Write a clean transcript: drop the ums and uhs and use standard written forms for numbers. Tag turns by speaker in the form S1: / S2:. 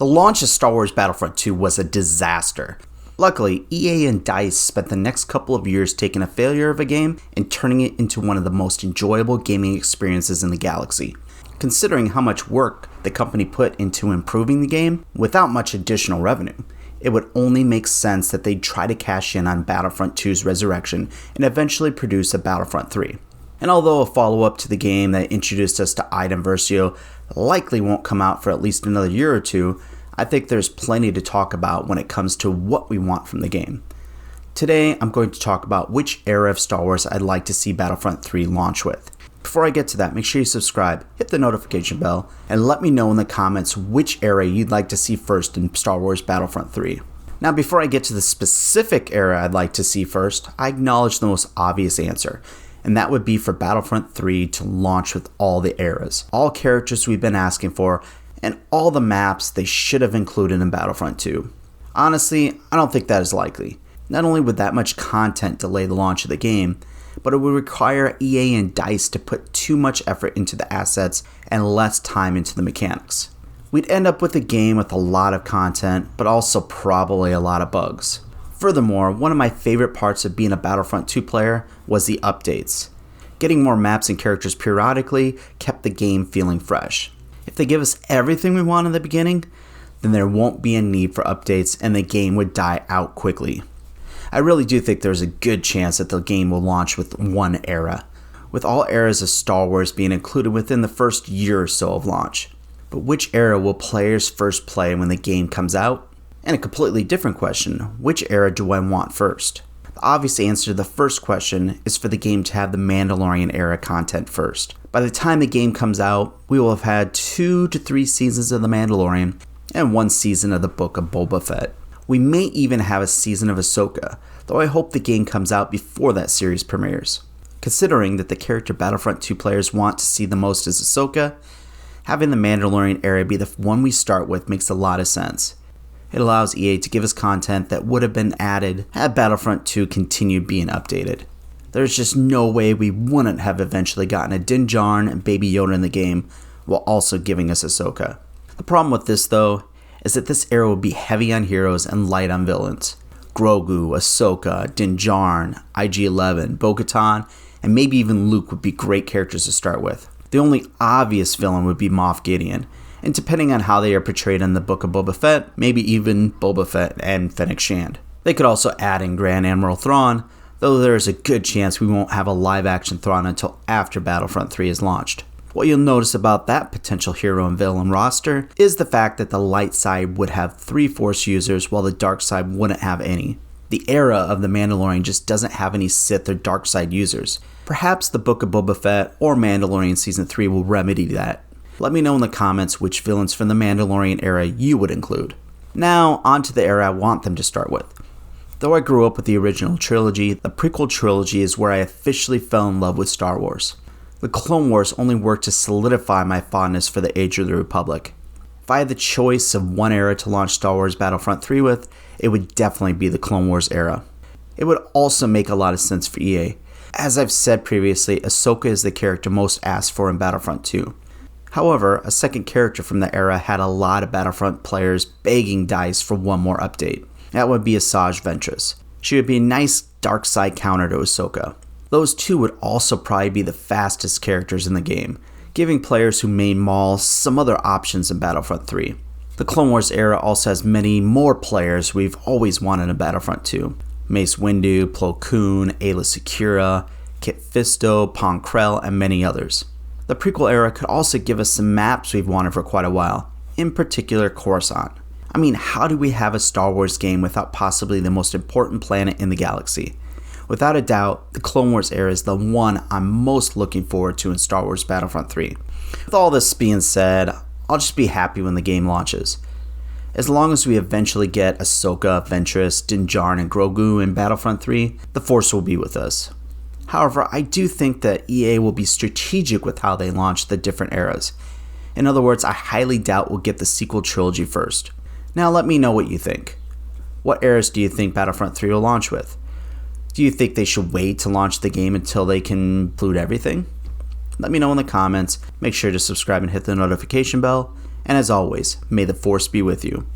S1: The launch of Star Wars Battlefront 2 was a disaster. Luckily, EA and DICE spent the next couple of years taking a failure of a game and turning it into one of the most enjoyable gaming experiences in the galaxy. Considering how much work the company put into improving the game without much additional revenue, it would only make sense that they'd try to cash in on Battlefront 2's resurrection and eventually produce a Battlefront 3. And although a follow-up to the game that introduced us to Iden Versio likely won't come out for at least another year or two, I think there's plenty to talk about when it comes to what we want from the game. Today, I'm going to talk about which era of Star Wars I'd like to see Battlefront 3 launch with. Before I get to that, make sure you subscribe, hit the notification bell, and let me know in the comments which era you'd like to see first in Star Wars Battlefront 3. Now, before I get to the specific era I'd like to see first, I acknowledge the most obvious answer, and that would be for Battlefront 3 to launch with all the eras, all characters we've been asking for, and all the maps they should have included in Battlefront 2. Honestly, I don't think that is likely. Not only would that much content delay the launch of the game, but it would require EA and DICE to put too much effort into the assets and less time into the mechanics. We'd end up with a game with a lot of content, but also probably a lot of bugs. Furthermore, one of my favorite parts of being a Battlefront 2 player was the updates. Getting more maps and characters periodically kept the game feeling fresh. If they give us everything we want in the beginning, then there won't be a need for updates and the game would die out quickly. I really do think there's a good chance that the game will launch with one era, with all eras of Star Wars being included within the first year or so of launch. But which era will players first play when the game comes out? And a completely different question, which era do I want first? The obvious answer to the first question is for the game to have the Mandalorian era content first. By the time the game comes out, we will have had 2 to 3 seasons of The Mandalorian and 1 season of the Book of Boba Fett. We may even have a season of Ahsoka, though I hope the game comes out before that series premieres. Considering that the character Battlefront 2 players want to see the most is Ahsoka, having the Mandalorian era be the one we start with makes a lot of sense. It allows EA to give us content that would have been added had Battlefront 2 continued being updated. There's just no way we wouldn't have eventually gotten a Din Djarin and Baby Yoda in the game while also giving us Ahsoka. The problem with this though is that this era would be heavy on heroes and light on villains. Grogu, Ahsoka, Din Djarin, IG-11, Bo-Katan, and maybe even Luke would be great characters to start with. The only obvious villain would be Moff Gideon, and depending on how they are portrayed in the Book of Boba Fett, maybe even Boba Fett and Fennec Shand. They could also add in Grand Admiral Thrawn, though there is a good chance we won't have a live-action Thrawn until after Battlefront 3 is launched. What you'll notice about that potential hero and villain roster is the fact that the light side would have 3 Force users while the dark side wouldn't have any. The era of The Mandalorian just doesn't have any Sith or dark side users. Perhaps the Book of Boba Fett or Mandalorian Season 3 will remedy that. Let me know in the comments which villains from the Mandalorian era you would include. Now, on to the era I want them to start with. Though I grew up with the original trilogy, the prequel trilogy is where I officially fell in love with Star Wars. The Clone Wars only worked to solidify my fondness for the Age of the Republic. If I had the choice of one era to launch Star Wars Battlefront 3 with, it would definitely be the Clone Wars era. It would also make a lot of sense for EA. As I've said previously, Ahsoka is the character most asked for in Battlefront 2. However, a second character from the era had a lot of Battlefront players begging DICE for one more update. That would be Asajj Ventress. She would be a nice dark side counter to Ahsoka. Those two would also probably be the fastest characters in the game, giving players who main Maul some other options in Battlefront 3. The Clone Wars era also has many more players we've always wanted in Battlefront 2. Mace Windu, Plo Koon, Aayla Secura, Kit Fisto, Pong Krell, and many others. The prequel era could also give us some maps we've wanted for quite a while, in particular Coruscant. I mean, how do we have a Star Wars game without possibly the most important planet in the galaxy? Without a doubt, the Clone Wars era is the one I'm most looking forward to in Star Wars Battlefront 3. With all this being said, I'll just be happy when the game launches. As long as we eventually get Ahsoka, Ventress, Din Djarin, and Grogu in Battlefront 3, the Force will be with us. However, I do think that EA will be strategic with how they launch the different eras. In other words, I highly doubt we'll get the sequel trilogy first. Now let me know what you think. What eras do you think Battlefront 3 will launch with? Do you think they should wait to launch the game until they can include everything? Let me know in the comments. Make sure to subscribe and hit the notification bell. And as always, may the Force be with you.